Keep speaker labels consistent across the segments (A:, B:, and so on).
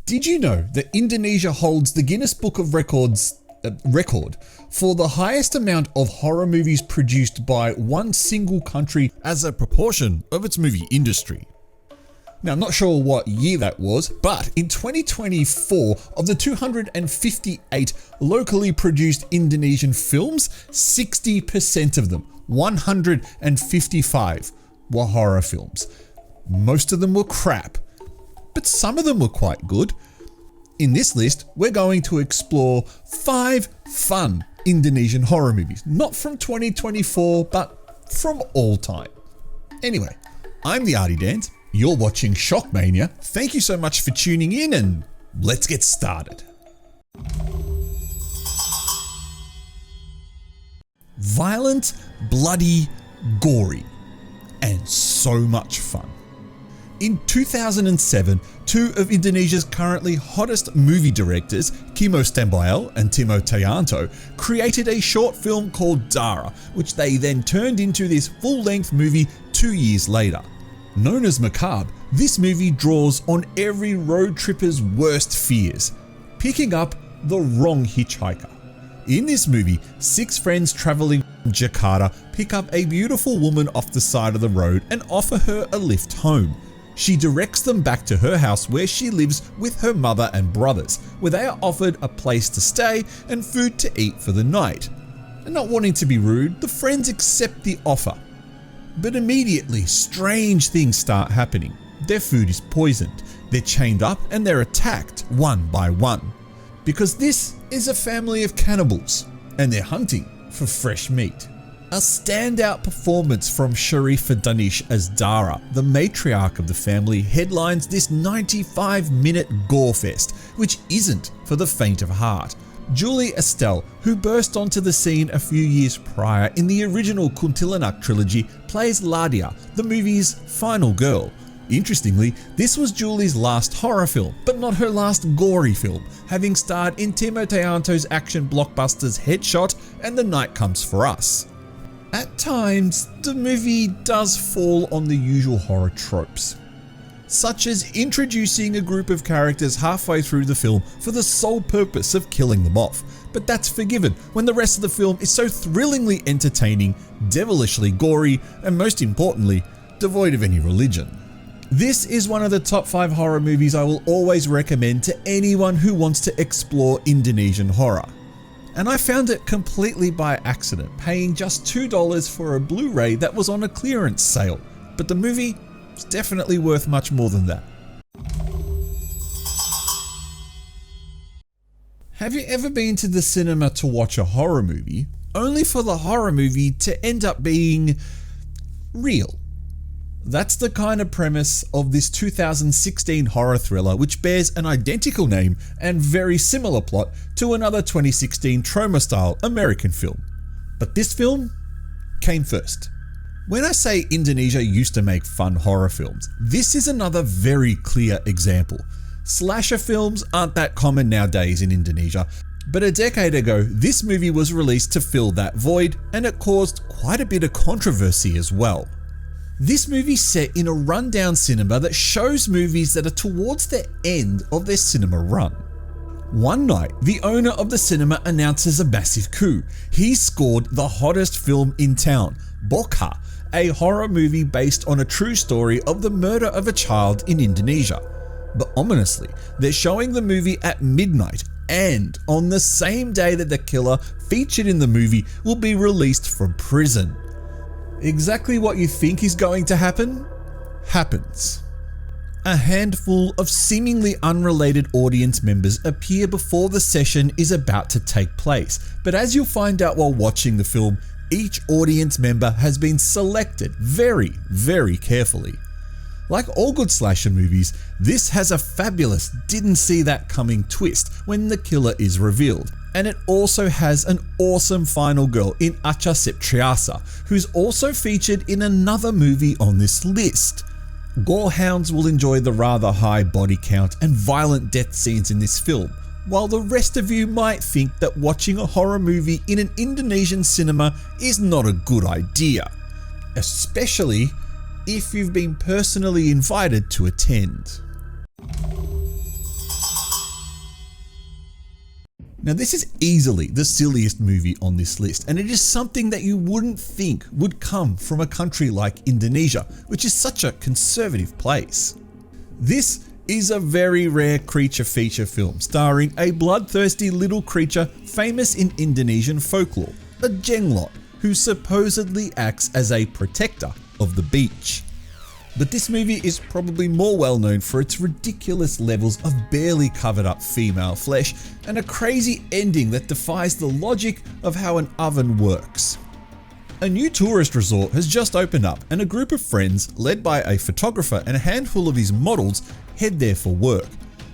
A: Did you know that Indonesia holds the Guinness Book of Records record for the highest amount of horror movies produced by one single country as a proportion of its movie industry? Now, I'm not sure what year that was, but in 2024, of the 258 locally produced Indonesian films, 60% of them, 155, were horror films. Most of them were crap, but some of them were quite good. In this list, we're going to explore 5 fun Indonesian horror movies, not from 2024, but from all time. Anyway, I'm the Artie Dance. You're watching SHOCKMANIA. Thank you so much for tuning in, and let's get started. Violent, bloody, gory, and so much fun. In 2007, 2 of Indonesia's currently hottest movie directors, Kimo Stambayel and Timo Tjanto, created a short film called Dara, which they then turned into this full-length movie 2 years later. Known as macabre, this movie draws on every road tripper's worst fears, picking up the wrong hitchhiker. In this movie, 6 friends traveling from Jakarta pick up a beautiful woman off the side of the road and offer her a lift home. She directs them back to her house where she lives with her mother and brothers, where they are offered a place to stay and food to eat for the night. And not wanting to be rude, the friends accept the offer. But immediately, strange things start happening. Their food is poisoned, they're chained up, and they're attacked one by one. Because this is a family of cannibals, and they're hunting for fresh meat. A standout performance from Sharifa Danish as Dara, the matriarch of the family, headlines this 95-minute gore fest, which isn't for the faint of heart. Julie Estelle, who burst onto the scene a few years prior in the original Kuntilanak trilogy, plays Ladia, the movie's final girl. Interestingly, this was Julie's last horror film, but not her last gory film, having starred in Timo Tjanto's action blockbusters Headshot and The Night Comes For Us. At times, the movie does fall on the usual horror tropes, such as introducing a group of characters halfway through the film for the sole purpose of killing them off, but that's forgiven when the rest of the film is so thrillingly entertaining, devilishly gory, and most importantly, devoid of any religion. This is one of the top 5 horror movies I will always recommend to anyone who wants to explore Indonesian horror. And I found it completely by accident, paying just $2 for a Blu-ray that was on a clearance sale, but the movie is definitely worth much more than that. Have you ever been to the cinema to watch a horror movie, only for the horror movie to end up being real? That's the kind of premise of this 2016 horror thriller, which bears an identical name and very similar plot to another 2016 Troma-style American film. But this film came first. When I say Indonesia used to make fun horror films, this is another very clear example. Slasher films aren't that common nowadays in Indonesia, but a decade ago, this movie was released to fill that void, and it caused quite a bit of controversy as well. This movie's set in a rundown cinema that shows movies that are towards the end of their cinema run. One night, the owner of the cinema announces a massive coup. He scored the hottest film in town, Bokha, a horror movie based on a true story of the murder of a child in Indonesia. But ominously, they're showing the movie at midnight, and on the same day that the killer featured in the movie will be released from prison. Exactly what you think is going to happen, happens. A handful of seemingly unrelated audience members appear before the session is about to take place, but as you'll find out while watching the film, each audience member has been selected very, very carefully. Like all good slasher movies, this has a fabulous didn't see that coming twist when the killer is revealed. And it also has an awesome final girl in Acha Septriasa, who's also featured in another movie on this list. Gorehounds will enjoy the rather high body count and violent death scenes in this film, while the rest of you might think that watching a horror movie in an Indonesian cinema is not a good idea, especially if you've been personally invited to attend. Now this is easily the silliest movie on this list, and it is something that you wouldn't think would come from a country like Indonesia, which is such a conservative place. This is a very rare creature feature film starring a bloodthirsty little creature famous in Indonesian folklore, a Jenglot, who supposedly acts as a protector of the beach. But this movie is probably more well known for its ridiculous levels of barely covered up female flesh and a crazy ending that defies the logic of how an oven works. A new tourist resort has just opened up, and a group of friends, led by a photographer and a handful of his models, head there for work.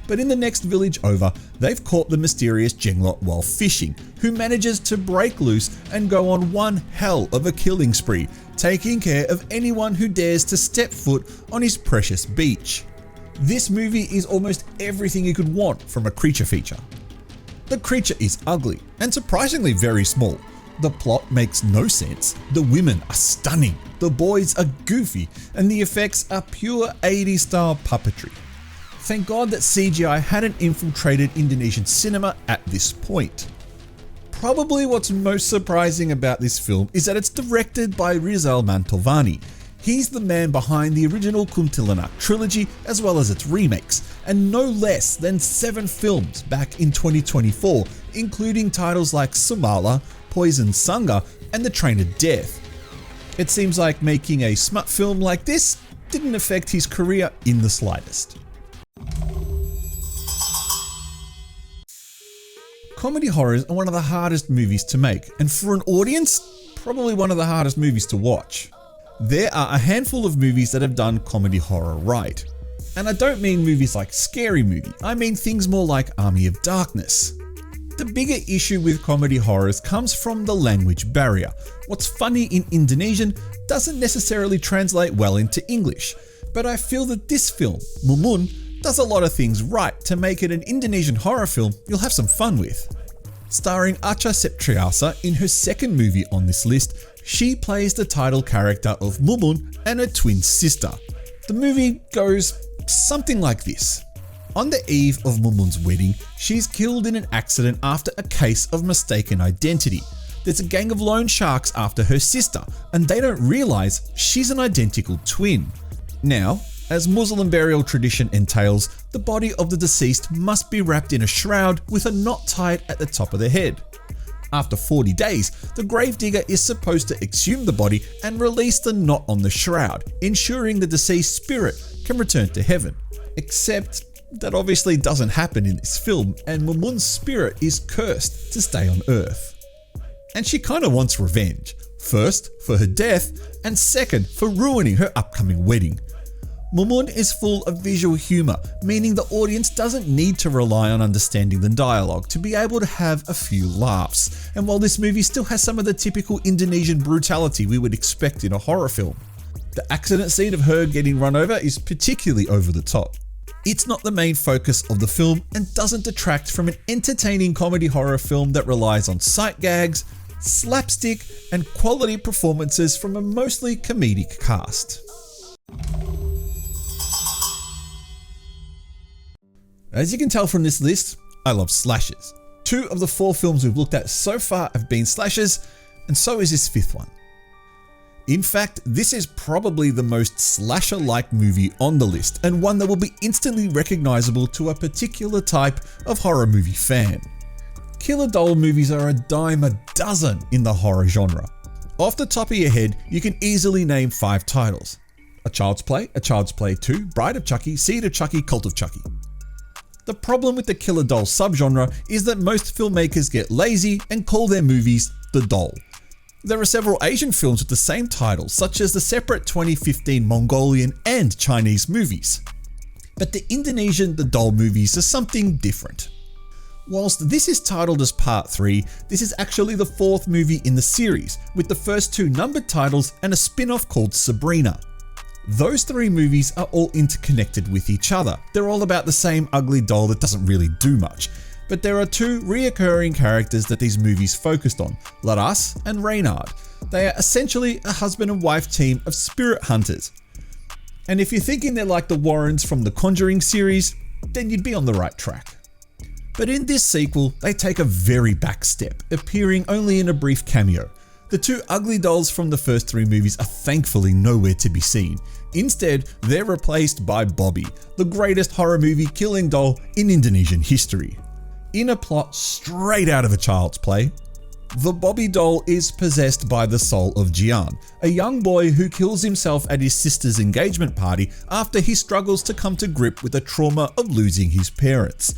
A: But in the next village over, they've caught the mysterious Jenglot while fishing, who manages to break loose and go on one hell of a killing spree, taking care of anyone who dares to step foot on his precious beach. This movie is almost everything you could want from a creature feature. The creature is ugly and surprisingly very small. The plot makes no sense, the women are stunning, the boys are goofy, and the effects are pure 80s style puppetry. Thank God that CGI hadn't infiltrated Indonesian cinema at this point. Probably what's most surprising about this film is that it's directed by Rizal Mantovani. He's the man behind the original Kuntilanak trilogy as well as its remakes, and no less than 7 films back in 2024, including titles like Sumala, Poison Sangha, and The Train of Death. It seems like making a smut film like this didn't affect his career in the slightest. Comedy horrors are one of the hardest movies to make, and for an audience, probably one of the hardest movies to watch. There are a handful of movies that have done comedy horror right. And I don't mean movies like Scary Movie, I mean things more like Army of Darkness. The bigger issue with comedy horrors comes from the language barrier. What's funny in Indonesian doesn't necessarily translate well into English, but I feel that this film, Mumun, does a lot of things right to make it an Indonesian horror film you'll have some fun with. Starring Acha Septriasa in her second movie on this list, she plays the title character of Mumun and her twin sister. The movie goes something like this. On the eve of Mumun's wedding, she's killed in an accident after a case of mistaken identity. There's a gang of loan sharks after her sister, and they don't realize she's an identical twin. Now, as Muslim burial tradition entails, the body of the deceased must be wrapped in a shroud with a knot tied at the top of the head. After 40 days, the gravedigger is supposed to exhume the body and release the knot on the shroud, ensuring the deceased spirit can return to heaven. Except that obviously doesn't happen in this film, and Mumun's spirit is cursed to stay on Earth. And she kinda wants revenge. First, for her death, and second, for ruining her upcoming wedding. Mumun is full of visual humor, meaning the audience doesn't need to rely on understanding the dialogue to be able to have a few laughs. And while this movie still has some of the typical Indonesian brutality we would expect in a horror film, the accident scene of her getting run over is particularly over the top. It's not the main focus of the film and doesn't detract from an entertaining comedy horror film that relies on sight gags, slapstick, and quality performances from a mostly comedic cast. As you can tell from this list, I love slashers. 2 of the 4 films we've looked at so far have been slashers, and so is this 5th one. In fact, this is probably the most slasher-like movie on the list, and one that will be instantly recognizable to a particular type of horror movie fan. Killer doll movies are a dime a dozen in the horror genre. Off the top of your head, you can easily name 5 titles. A Child's Play, A Child's Play 2, Bride of Chucky, Seed of Chucky, Cult of Chucky. The problem with the killer doll subgenre is that most filmmakers get lazy and call their movies The Doll. There are several Asian films with the same title, such as the separate 2015 Mongolian and Chinese movies. But the Indonesian The Doll movies are something different. Whilst this is titled as Part 3, this is actually the 4th movie in the series, with the first 2 numbered titles and a spin-off called Sabrina. Those 3 movies are all interconnected with each other. They're all about the same ugly doll that doesn't really do much. But there are 2 reoccurring characters that these movies focused on, Laras and Reynard. They are essentially a husband and wife team of spirit hunters. And if you're thinking they're like the Warrens from the Conjuring series, then you'd be on the right track. But in this sequel, they take a very back step, appearing only in a brief cameo. The two ugly dolls from the first three movies are thankfully nowhere to be seen. Instead, they're replaced by Bobby, the greatest horror movie killing doll in Indonesian history. In a plot straight out of a child's play, the Bobby doll is possessed by the soul of Jian, a young boy who kills himself at his sister's engagement party after he struggles to come to grip with the trauma of losing his parents.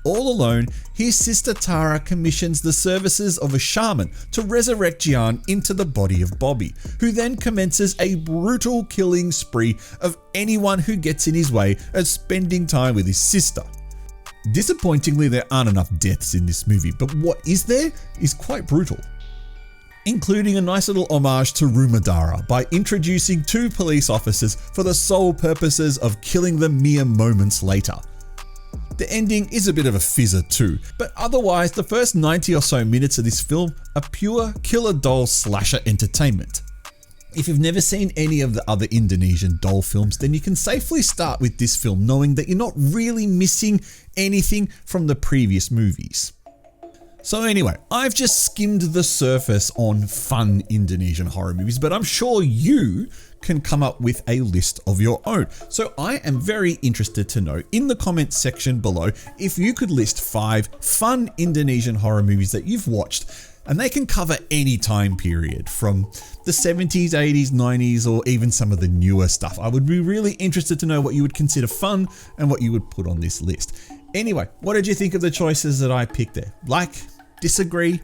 A: All alone, his sister Tara commissions the services of a shaman to resurrect Jian into the body of Bobby, who then commences a brutal killing spree of anyone who gets in his way of spending time with his sister. Disappointingly, there aren't enough deaths in this movie, but what is there is quite brutal, including a nice little homage to Rumah Dara by introducing two police officers for the sole purposes of killing them mere moments later. The ending is a bit of a fizzer too, but otherwise the first 90 or so minutes of this film are pure killer doll slasher entertainment. If you've never seen any of the other Indonesian doll films, then you can safely start with this film knowing that you're not really missing anything from the previous movies. So anyway, I've just skimmed the surface on fun Indonesian horror movies, but I'm sure you can come up with a list of your own. So I am very interested to know in the comments section below if you could list 5 fun Indonesian horror movies that you've watched, and they can cover any time period from the 70s, 80s, 90s, or even some of the newer stuff. I would be really interested to know what you would consider fun and what you would put on this list. Anyway, what did you think of the choices that I picked there? Like, disagree?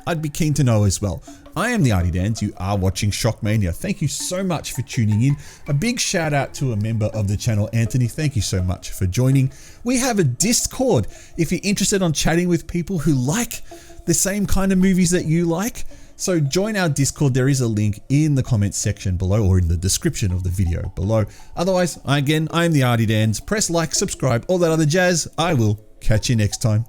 A: I'd be keen to know as well. I am the Artie Dans, you are watching Shockmania. Thank you so much for tuning in. A big shout out to a member of the channel, Antony. Thank you so much for joining. We have a Discord if you're interested on chatting with people who like the same kind of movies that you like. So join our Discord. There is a link in the comments section below or in the description of the video below. Otherwise, again, I am the Artie Dans. Press like, subscribe, all that other jazz. I will catch you next time.